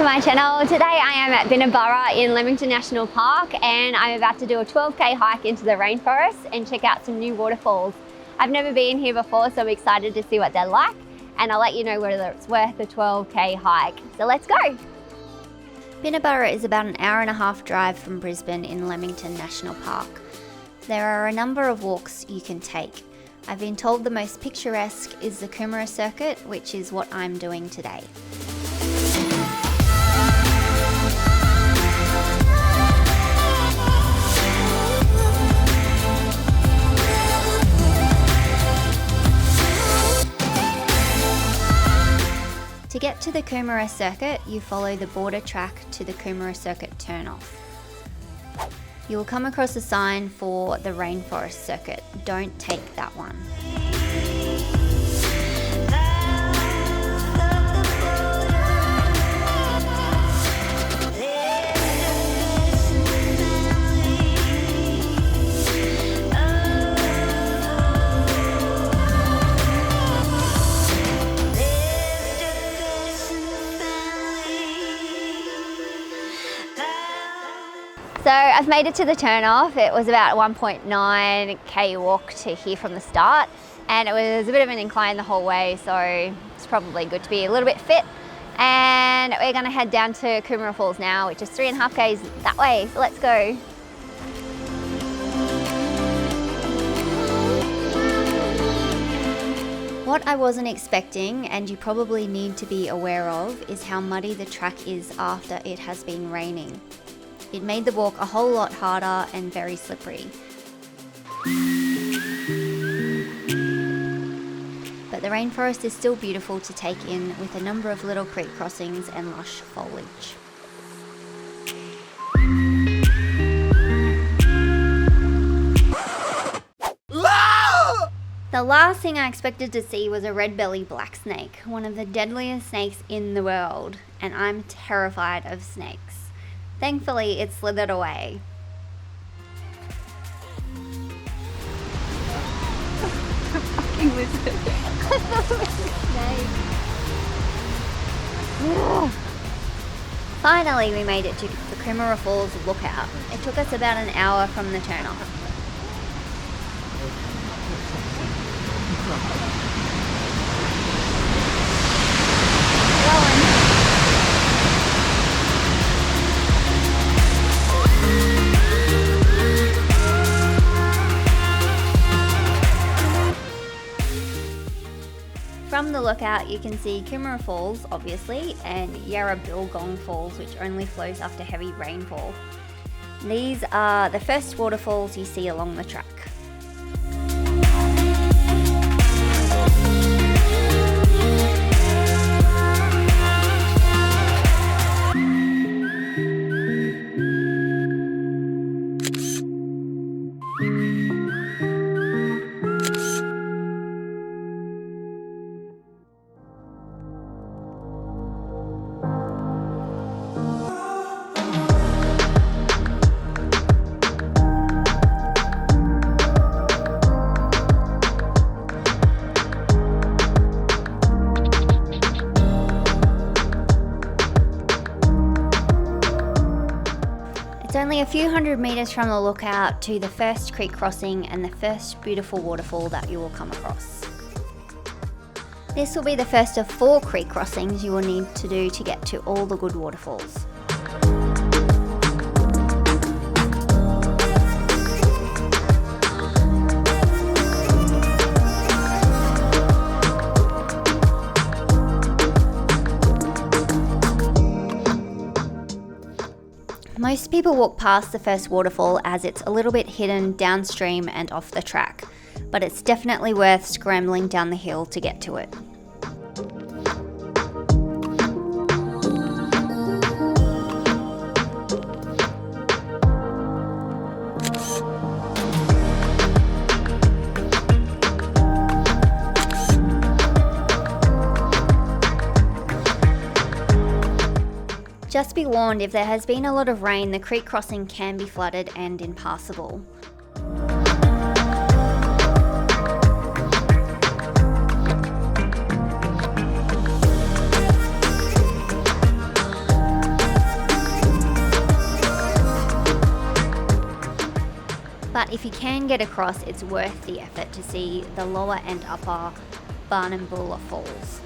my channel. Today I am at Binnaburra in Leamington National Park and I'm about to do a 12k hike into the rainforest and check out some new waterfalls. I've never been here before, so I'm excited to see what they're like, and I'll let you know whether it's worth the 12k hike. So let's go! Binnaburra is about an hour and a half drive from Brisbane in Leamington National Park. There are a number of walks you can take. I've been told the most picturesque is the Coomera Circuit, which is what I'm doing today. To get to the Coomera Circuit, you follow the border track to the Coomera Circuit turnoff. You will come across a sign for the Rainforest Circuit. Don't take that one. So I've made it to the turnoff. It was about 1.9k walk to here from the start, and it was a bit of an incline the whole way, so it's probably good to be a little bit fit. And we're gonna head down to Coomera Falls now, which is 3.5 k's that way, so let's go. What I wasn't expecting, and you probably need to be aware of, is how muddy the track is after it has been raining. It made the walk a whole lot harder and very slippery. But the rainforest is still beautiful to take in, with a number of little creek crossings and lush foliage. The last thing I expected to see was a red-bellied black snake, one of the deadliest snakes in the world, and I'm terrified of snakes. Thankfully, it slithered away. Fucking lizard. Finally, we made it to the Coomera Falls lookout. It took us about an hour from the turnoff. From the lookout you can see Coomera Falls, obviously, and Yarrabilgong Falls, which only flows after heavy rainfall. These are the first waterfalls you see along the track. It's only a few hundred meters from the lookout to the first creek crossing and the first beautiful waterfall that you will come across. This will be the first of 4 creek crossings you will need to do to get to all the good waterfalls. Most people walk past the first waterfall as it's a little bit hidden downstream and off the track, but it's definitely worth scrambling down the hill to get to it. Just be warned, if there has been a lot of rain, the creek crossing can be flooded and impassable. you can get across, it's worth the effort to see the lower and upper Barnambula Falls.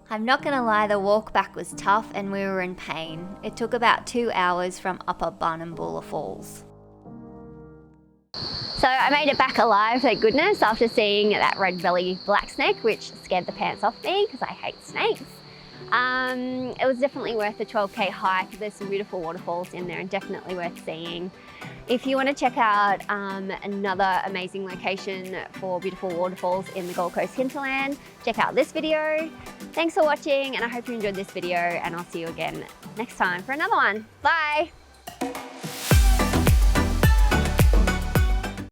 I'm not gonna lie, the walk back was tough and we were in pain. It took about 2 hours from Upper Barnambula Falls. So I made it back alive, thank goodness, after seeing that red belly black snake, which scared the pants off me because I hate snakes. It was definitely worth the 12K hike. There's some beautiful waterfalls in there and definitely worth seeing. If you want to check out another amazing location for beautiful waterfalls in the Gold Coast hinterland, check out this video. Thanks for watching, and I hope you enjoyed this video, and I'll see you again next time for another one. Bye.